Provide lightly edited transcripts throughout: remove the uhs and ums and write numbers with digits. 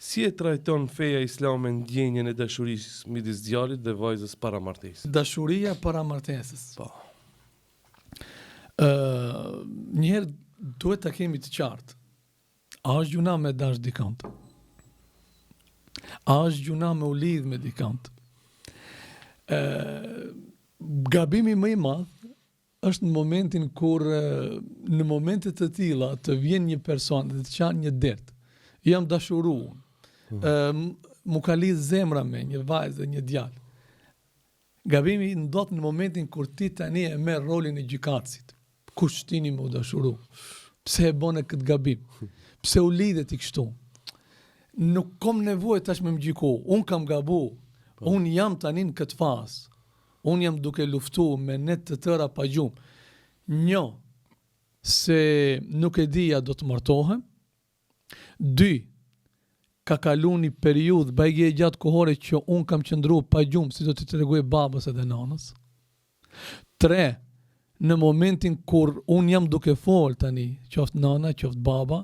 Si e trajton feja islame ndjenjen e dashurisë midis djalit dhe vajzës para martesës? Dashuria para martesës. Po. Njëherë duhet ta kemi të qartë. A është gjuna me dash dikant? A është gjuna me u lidh me dikant? Gabimi më i madh është në momentin kur në momente të tilla të vjen një person dhe të çan një dert. Jam dashuruar. Mu ka lidh zemra me një vajzë dhe një djalë. Gabimi ndodh në momentin kur ti tani e merr rolin e gjykatësit. Kush tini më dashuru? Pse e bën këtë gabim? Pse u lidhet i kështu? Nuk kam nevojë tash me më gjyku. Un kam gabu. Un jam tani në këtë fazë. Un jam duke luftuar me net të tëra pa gjumë. Një, se nuk e dija do të martohem. 2, ka kalu një periudhë bajgje gjatë kohore që unë kam qëndru pa gjumë si do të tregoj babës edhe nanës. 3, në momentin kur unë jam duke fol tani, qoftë nana, qoftë baba,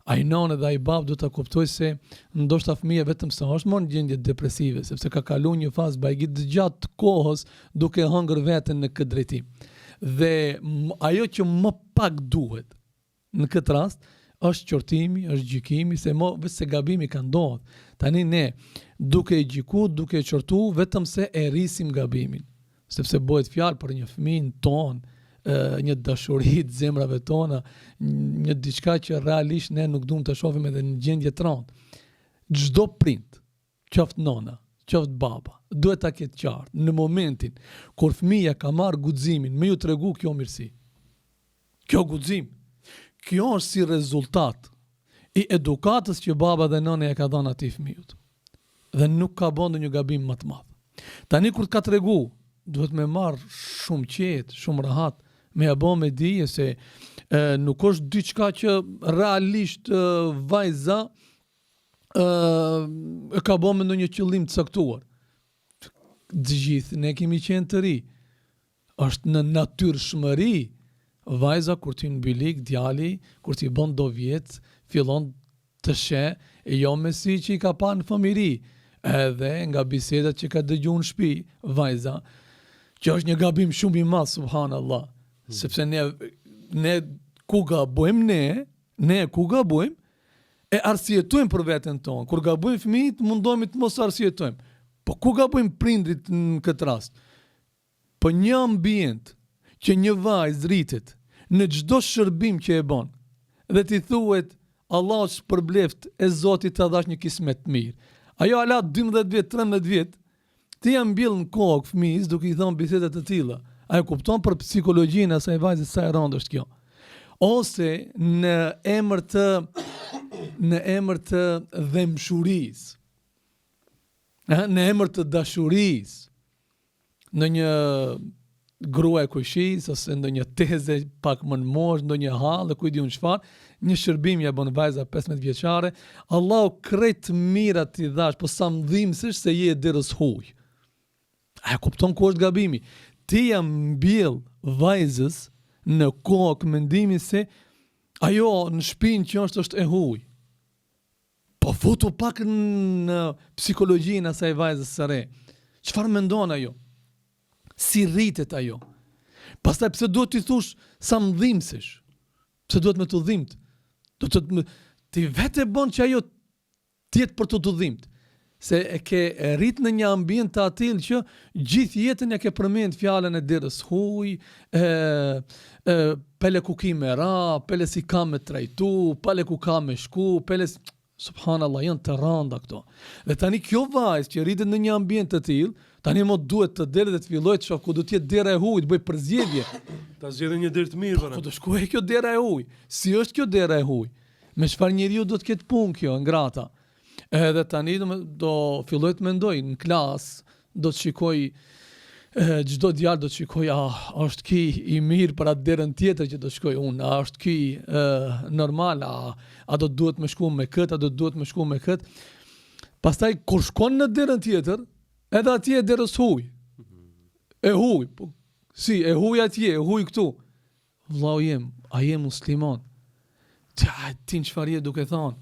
ai nana dhe ai babë do të kuptoj se ndoshta fëmija vetëm se është më në gjendje depresive, sepse ka kalu një fazë bajgje gjatë kohës duke hëngër veten në këtë drejtim. Dhe ajo që më pak duhet në këtë rast, është qortimi, është gjykimi, se gabimi ka ndodhur. Tani ne, duke e gjyku, duke e qortu, vetëm se e rrisim gabimin. Sepse bëhet fjalë për një fëmijë ton, një dashuri të zemrave tona, një diçka që realisht ne nuk duam të shohim edhe në gjendje të rëndë. Çdo prind, qoftë nona, qoftë baba, duhet ta ketë qartë në momentin kur fëmia ka marrë guximin me ju tregu kjo mirësi. Kjo guxim kjo është si rezultat i edukatës që baba dhe nëna e ka dhënë atij fëmijës. Dhe nuk ka bën ndonjë gabim më të madh. Tani kur ka tregu, duhet me marr shumë qetë, shumë rahat, me ja bë me dije se nuk është diçka që realisht vajza e ka bën me ndonjë qëllim të caktuar. Të gjithë ne kemi qenë të ri. Është në natyrshmëri. Vajza kur ti në bilik, djali, kur ti bën do vjet, fillon të sheh, e jo me si që i ka pa në fëmiri, edhe nga bisedat që ka dëgju në shtëpi, vajza, që është një gabim shumë i madh, subhanallah, sepse ne ku gabojmë ne ku gabojmë, e arsjetojmë për veten tonë. Kur gabojmë fëmijët, mundohemi të mos arsjetojmë. Po ku gabojmë prindrit në këtë rast? Po një ambient që një vajzë rritet në çdo shërbim që e bën dhe ti thuhet Allah shpërbleft e Zotit të dhash një kismet të mirë. Ajo ala 12 vjet, 13 vjet, ti ja mbjell në kokë fëmijës duke i thënë biseda të tilla. Ai kupton për psikologjinë e asaj vajze sa e rëndë është kjo. Ose në emër të dhemshurisë. Në emër të dashurisë. Në një grua e kushis, ose ndonjë teze pak më në moshë, ndonjë hallë, ku i diun çfarë, një shërbim ja bën vajza 15 vjeçare, Allahu krejt mirat t'i dhash, po sa mdhimësish se je derës huj. A kupton ku është gabimi? Ti ja mbjell vajzës në kokë mendimin se ajo në shtëpinë që është e huj. Po futu pak në psikologjinë asaj vajzës së re. Çfarë mendon ajo? Si rritet ajo? Pastaj pse duhet t'i thush sa mdhimësish? Pse duhet me të dhimt? Ti vetë bën që ajo tjetë për të dhimt. Se e ke rrit në një ambient të atill që gjithë jetën e ke përmend fjalën e derës huj, pele ku ki me ra, pele si ka me trajtu, pele ku ka me shku, pele si... Subhanallah, janë të rënda këto. Dhe tani kjo vajzë që rritet në një ambient të tillë, tani mo duhet të delë dhe të filloj të shoh ku do të jetë dera e hujit, bëj përzgjedhje. Ta zgjedhë një derë të mirë. Ku do shkojë kjo dera e hujit? Si është kjo dera e hujit? Me çfarë njeriu do të ketë punë kjo, ngrata? Edhe tani do filloj të mendoj në klasë, do të shikoj çdo djalë do të shikoj, është ky i mirë për atë derën tjetër që do shkoj unë, është ky normal, a do duhet me shku me këtë, a do duhet me shku me këtë. Pastaj kur shkon në derën tjetër, edhe atje e derës huj. E huj, si e huj atje, e huj këtu. Vllau jem, a je musliman? Ti në çfarë je duke thonë?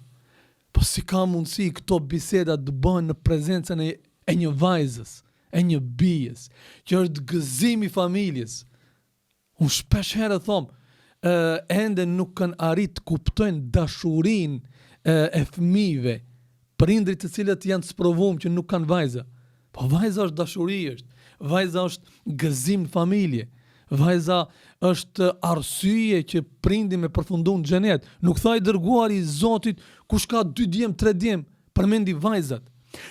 Po si ka mundësi këto biseda të bëhen në prezencën e një vajzës, e një bijes, që është gëzimi familjes. Unë shpesh herë thom, ende nuk kanë arrit kuptojnë dashurin e fëmijëve, prindrit të cilët janë të sprovuar që nuk kanë vajza. Po vajza është dashuri, vajza është gëzim në familje. Vajza është arsye që prindi me përfundon xhenet. Nuk tha i dërguari i Zotit, kush ka 2 djem, 3 djem, përmendi vajzat.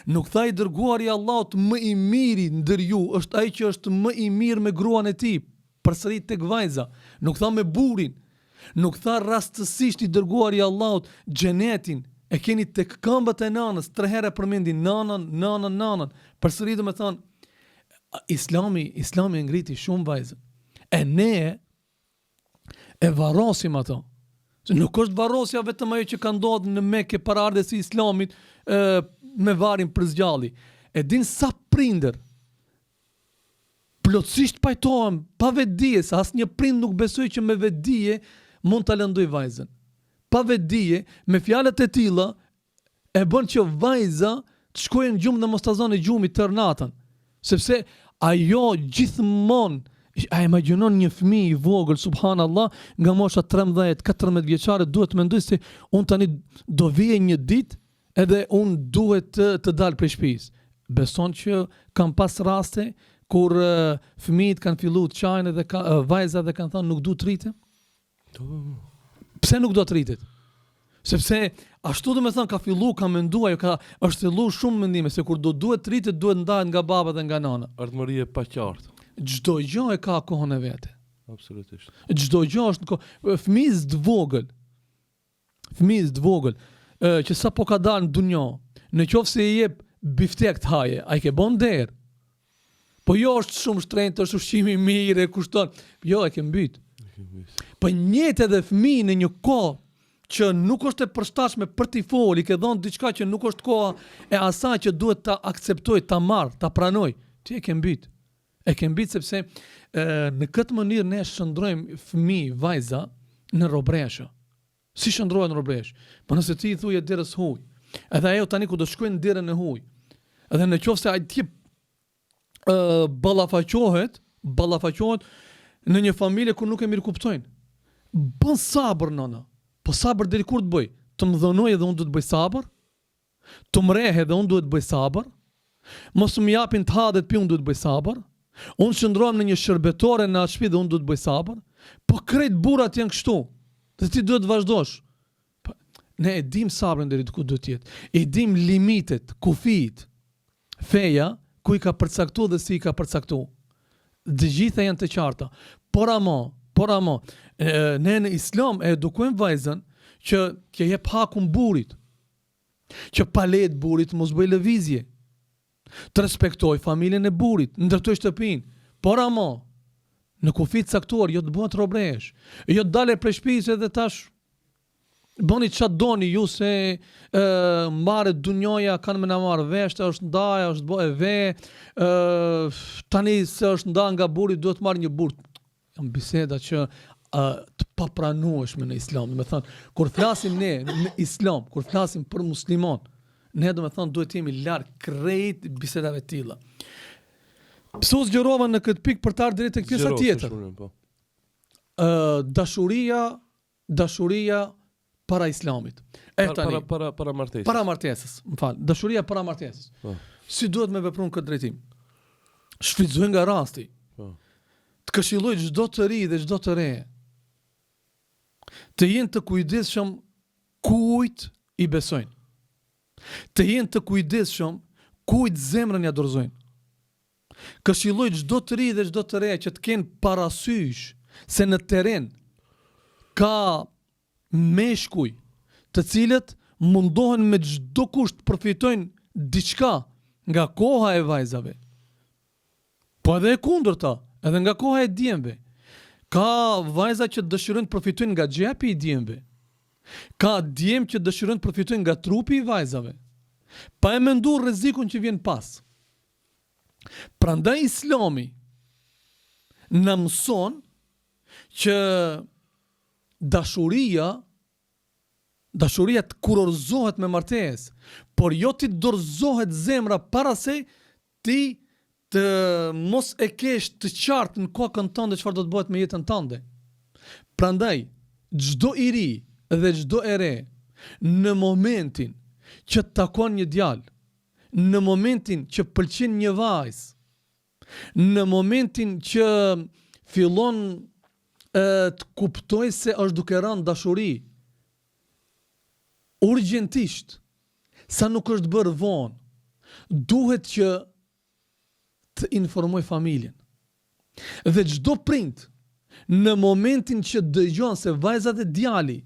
Nuk tha i dërguari i Allahut, më i miri ndër ju është ai që është më i mirë me gruan e tij, përsëri tek vajza. Nuk tha me burrin. Nuk tha rastësisht i dërguari i Allahut, xhenetin e keni tek këmbët e nanës, 3 herë përmendi nanën. Përsëri do të thonë Islami e ngriti shumë vajzën. E ne e varrosim ato. Nuk është varrosja vetëm ajo që ka ndodhur në Mekë para ardhes së Islamit me varin për zgjalli. E din sa prindër plotësisht pajtohen pa vetdije, se asnjë prind nuk besoi që me vetdije mund ta lëndoj vajzën. Pa vetdije, me fjalët e tilla e bën që vajza të shkojë në gjumë dhe mos ta zonë gjumit tër natën. Sepse ajo gjithmonë a imagjinon një fëmijë i vogël, subhanallah, nga mosha 13-14 vjeçare duhet të mendoj se unë tani do vije një ditë edhe unë duhet të dal prej shtëpisë. Beson që kam pas raste kur fëmijët kanë filluar të çajnë dhe vajzat dhe kanë thënë nuk du të rritem? Pse nuk do të rritet? Sepse ashtu do me thënë ka fillu, ka menduar, është fillu shumë mendime se kur do duhet të rritet, duhet ndahet nga baba dhe nga nana. Ardhmëri e paqartë. Çdo gjë e ka kohën e vete. Absolutisht. Çdo gjë është në kohë. Fëmijës të vogël, që sa po ka dalë në dunjë, në qoftë se i jep biftek të haje, ai ke bën derë. Po jo është shumë shtrenjtë, është ushqimi i mirë, kushton. Jo, e ke mbyt. Po njëtë edhe fëmijë në një kohë që nuk është e përshtatshme për t'i fol, i ke dhënë diçka që nuk është koha e asaj që duhet ta akceptoj, ta marr, ta pranoj. Ti e ke mbyt. E ke mbyt sepse në këtë mënyrë ne shndrojmë fëmijë, vajza në robreshë. Si shndrohen në robresh? Po nëse ti i thuje derës huj, edhe ajo tani ku do shkojnë në derën e huj, edhe në qoftë se ai ti ballafaqohet në një familje ku nuk e mirë kuptojnë. Bën sabër nëna. Po sabër deri kur të bëj? Të më dhënoj edhe unë duhet të bëj sabër? Të më rehe edhe unë duhet të bëj sabër? Mos më japin të ha dhe të pi unë duhet të bëj sabër? Unë shndrohem në një shërbetore në atë shtëpi dhe unë duhet të bëj sabër? Po krejt burrat janë kështu. Dhe ti duhet të vazhdosh. Ne e dim sabrin deri ku duhet të jetë. E dim limitet, kufijt. Feja ku i ka përcaktuar dhe si i ka përcaktuar. Të gjitha janë të qarta. Por ama, ne në Islam e edukojmë vajzën që jep hakun burit, që pa lejet burit mos bëj lëvizje, të respektoj familjen e burit, ndërtoj shtëpinë, por ama, në kufit caktuar, jo të bëhet robresh, jo të dale prej shtëpisë edhe tash, bëni çfarë doni ju se mbaret dunjoja, kanë me na marrë vesh, është ndaja, është bëhe ve, tani se është nda nga buri, duhet marrë një burr. Janë biseda që të papranueshme në Islam. Do të thënë, kur flasim ne në Islam, kur flasim për musliman, ne do të thënë duhet jemi larg krejt bisedave të tilla. Pse u zgjerova në këtë pikë për të ardhur tek pjesa tjetër? Dashuria para Islamit. Para martesës. Para martesës, më fal. Dashuria para martesës. Si duhet me vepruar këtë drejtim? Shfrytëzoj nga rasti. Të këshilloj çdo të ri dhe çdo të re. Të jenë të kujdesshëm kujt i besojnë. Të jenë të kujdesshëm kujt zemrën ja dorëzojnë. Këshilloj çdo të ri dhe çdo të re që të kenë parasysh se në terren ka meshkuj të cilët mundohen me çdo kusht të përfitojnë diçka nga koha e vajzave. Po edhe e kundërta, edhe nga koha e djemve. Ka vajza që dëshirojnë të përfitojnë nga xhepi i djemve. Ka djem që dëshirojnë të përfitojnë nga trupi i vajzave. Pa e menduar rrezikun që vjen pas. Prandaj Islami na mëson që dashuria Dashuria të kurorzohet me martesë, por jo ti dorëzohet zemra para se ti të mos e kesh të qartë në kokën tënde çfarë do të bëhet me jetën tënde. Prandaj, çdo i ri dhe çdo e re, në momentin që të takon një djalë, në momentin që pëlqen një vajzë, në momentin që fillon të kuptoj se është duke rënë dashuri, urgjentisht, sa nuk është bërë vonë, duhet që të informoj familjen. Dhe çdo prind, në momentin që dëgjon se vajza dhe djali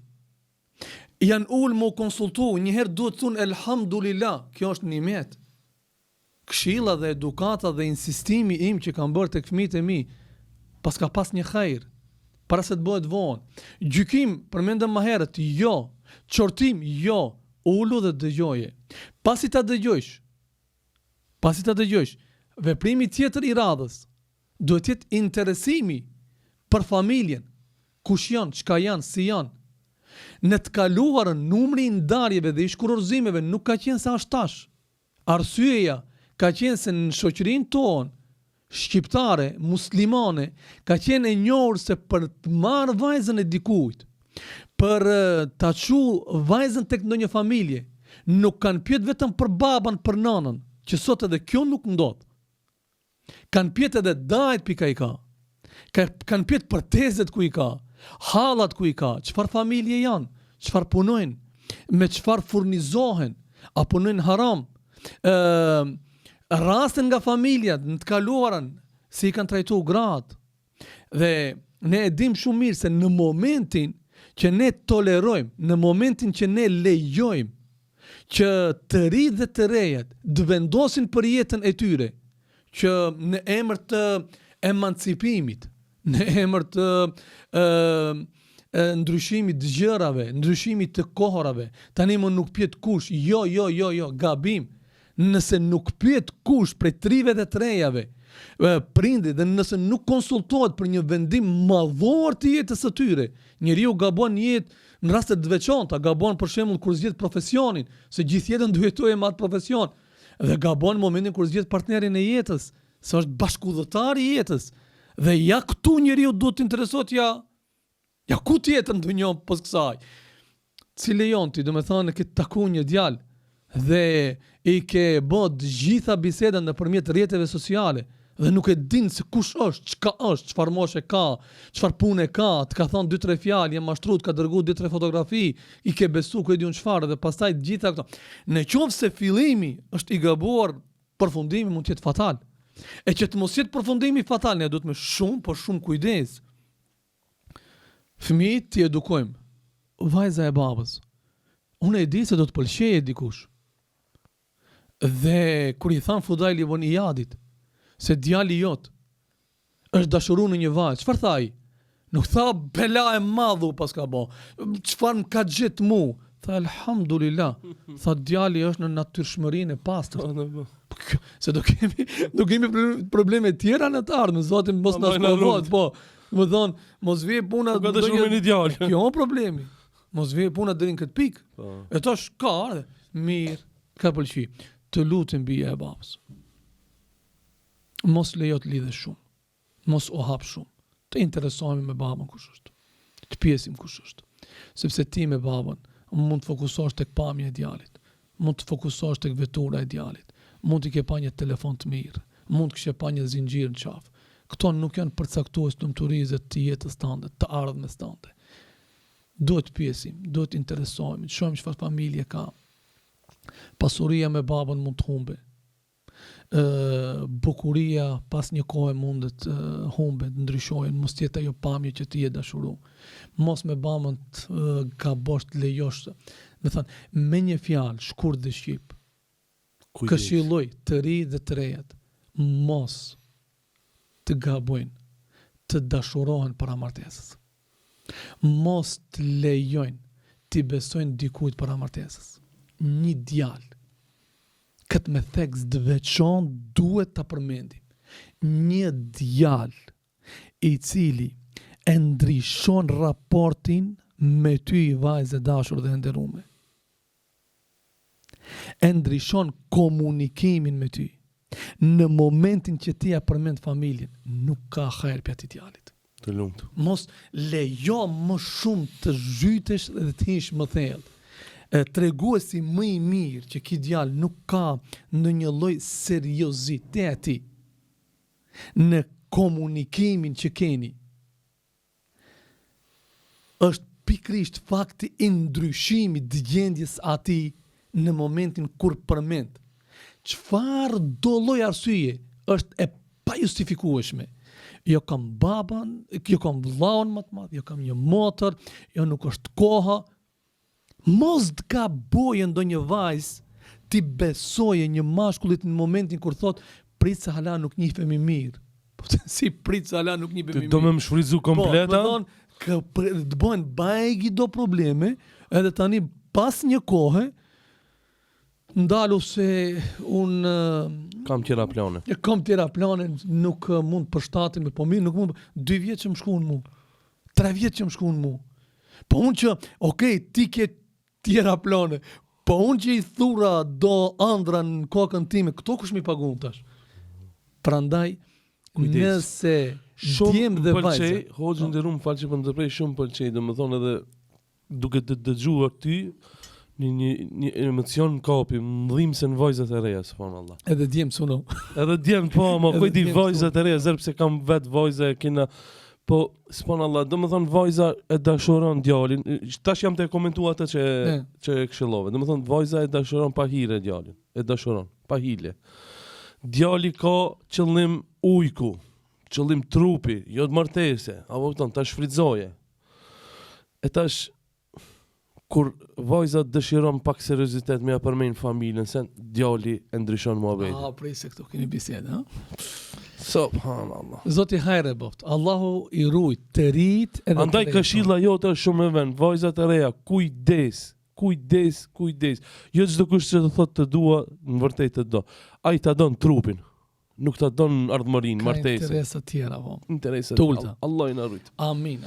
janë ullë më konsultu, njëherë duhet thunë elhamdulillah, kjo është nimet. Këshilla dhe edukata dhe insistimi im që kam bërë tek fëmijët e mi, pas ka pas një hajër, para se të bëhet vonë. Gjykim, përmendëm më herët, jo. Qortim, jo. Ullu dhe dëgjoje. Pasi ta dëgjojsh, veprimi tjetër i radhës, duhet jetë interesimi për familjen, kush janë, çka janë, si janë. Në të kaluarën, numri i ndarjeve dhe i shkurorzimeve nuk ka qenë sa është tash. Arsyeja ka qenë se në shoqërinë tonë, shqiptare, muslimane, ka qenë e njohur se për të marrë vajzën e dikujt, për ta çu vajzën tek ndonjë familje, nuk kanë pyet vetëm për baban, për nënën, që sot edhe kjo nuk ndodh. Kanë pyet edhe dajt pika i ka. Kanë pyet për tezet ku i ka, hallat ku i ka, çfarë familje janë, çfarë punojnë, me çfarë furnizohen, a punojnë haram. Rasten nga familja në të kaluarën, si i kanë trajtu gratë. Dhe ne e dim shumë mirë se në momentin që ne tolerojmë, në momentin që ne lejojmë që të ri dhe të rejet të vendosin për jetën e tyre, që në emër të emancipimit, në emër të ndryshimit të gjërave, ndryshimit të kohërave, tani më nuk pjet kush, jo, gabim. Nëse nuk pyet kush prej trive dhe trejave, prindi, dhe nëse nuk konsultohet për një vendim madhor të jetës së tyre, njeriu gabon një jetë në raste të veçanta, gabon për shembull kur zgjedh profesionin, se gjithë jetën duhet jetojë me atë profesion, dhe gabon në momentin kur zgjedh partnerin e jetës, se është bashkëudhëtari i jetës, dhe ja këtu njeriu duhet të interesohet ja ku tjetër ndonjë pas kësaj. Si lejon ti, domethënë ke taku një djalë dhe i ke bët gjitha bisedën nëpërmjet rrjeteve sociale dhe nuk e din se kush është, çka është, çfarë moshe ka, çfarë pune ka, të ka thonë 2-3 fjalë, je mashtruar, ka dërguar 2-3 fotografi, i ke besu ku e diun çfarë dhe pastaj gjitha këto. Në qoftë se fillimi është i gabuar, përfundimi mund të jetë fatal. E që të mos jetë përfundimi fatal, ne duhet me shumë kujdes. Fëmijët t'i edukojmë. Vajza e babës. Unë e di se do të pëlqejë dikush. Dhe kur i than Fudajli ibn Iyadit se djali jot është dashuru në një vajzë, çfarë tha ai? Nuk tha bela e madhu pas ka bë. Çfarë më ka gjetë mu? Tha elhamdulillah. Tha djali është në natyrshmërinë e pastër. Se do kemi probleme tjera në të ardhmen, Zoti mos na sprovojë, po. Më thon, mos vije puna do të shumë një djalë. Kjo është problemi. Mos vije puna deri në këtë pikë. E tash ka ardhe. Mirë, ka pëlqy. Të lutem bija e babës. Mos lejo të lidhesh shumë. Mos o hap shumë. Të interesohemi me babën kush është. Të pjesim kush është. Sepse ti me babën mund të fokusohesh tek pamja e djalit. Mund të fokusohesh tek vetura e djalit. Mund të ke pa një telefon të mirë. Mund të kishe pa një zinxhir në qafë. Këto nuk janë përcaktues të lumturisë të jetës tënde, të ardhmës tënde. Duhet të pjesim, duhet të interesohemi, të shohim çfarë familje ka. Pasuria me babën mund të humbe. Bukuria pas një kohe mund të humbe, të ndryshojnë, mos jetë ajo pamje që ti je dashuru. Mos me babën të gabosh, të lejosh. Me thënë, me një fjalë, shkurt dhe shqip, këshilloj të ri dhe të rejat, mos të gabojnë, të dashurohen para martesës. Mos të lejojnë, të besojnë dikujt para martesës. Një djalë, këtë me theks dëveçon duhet të përmendim. Një djalë i cili e ndryshon raportin me ty vajzë e dashur dhe nderuame. E ndryshon komunikimin me ty. Në momentin që ti ja përmend familjen, nuk ka hajër për ati djalit. Të lumtë. Mos lejo më shumë të zhytesh dhe të hish më thellë. Treguesi më i mirë që ky djalë nuk ka ndonjë lloj serioziteti në komunikimin që keni, është pikrisht fakti i ndryshimit të gjendjes ati në momentin kur përmend. Çfarë do lloj arsye është e pajustifikueshme. Jo kam baban, jo kam vllaun më të madh, jo kam një motor, jo nuk është koha. Mos të ka boje ndonjë vajzë ti besoje një mashkullit në momentin kur thot prit se hala nuk njihemi mirë. Po si prit se hala nuk njihemi mirë. Do me më shfryzu kompleta? Po, të bëhen bajgi do probleme, edhe tani pas një kohe ndalu se unë Kam tjera plane. kam tjera plane, nuk mund përshtatim, po mirë, nuk mund 2 vjet që më shkuan mu. 3 vjet që më shkuan mu. Po unë që, okej, ti ke tjera plane, po unë që i thura do ëndra në kokën time, këto kush mi pagun tash? Prandaj, Kujdes. nëse djem dhe vajza, Hoxhë nderuar, më fal që po ndërprej, shumë pëlqej, domethënë edhe duke të dëgjuar ty një emocion kapi, më dhimbse se në vajzat e reja, subhanallah. edhe djem suno. Edhe djem po, më Edhe kujt di djem vajzat e reja, zërë pse kam vet vajza e kena, po subhanallah, domethënë vajza e dashuron djalin. Tash jam të komentua atë që e këshillove. Domethënë vajza e dashuron pa hire djalin, e dashuron pa hile. Djali ka qëllim ujku, qëllim trupi, jo të martese, apo kupton, ta shfrytzoje. E tash kur vajza dëshiron pak seriozitet me ja përmend familjen, se djali e ndryshon muhabetin. Prej se këto keni bisedë, ha? Subhanallah. Zoti hajre boft. Allahu i ruaj të rit edhe Andaj këshilla jote është shumë e vend, vajzat e reja, kujdes. Jo çdo kush që të thotë të dua, në vërtet të do. Ai ta don trupin, nuk ta don ardhmërinë, ka martesën. interesa tjera, po. Interesa. Tulta. Allah i na rujt. Amin.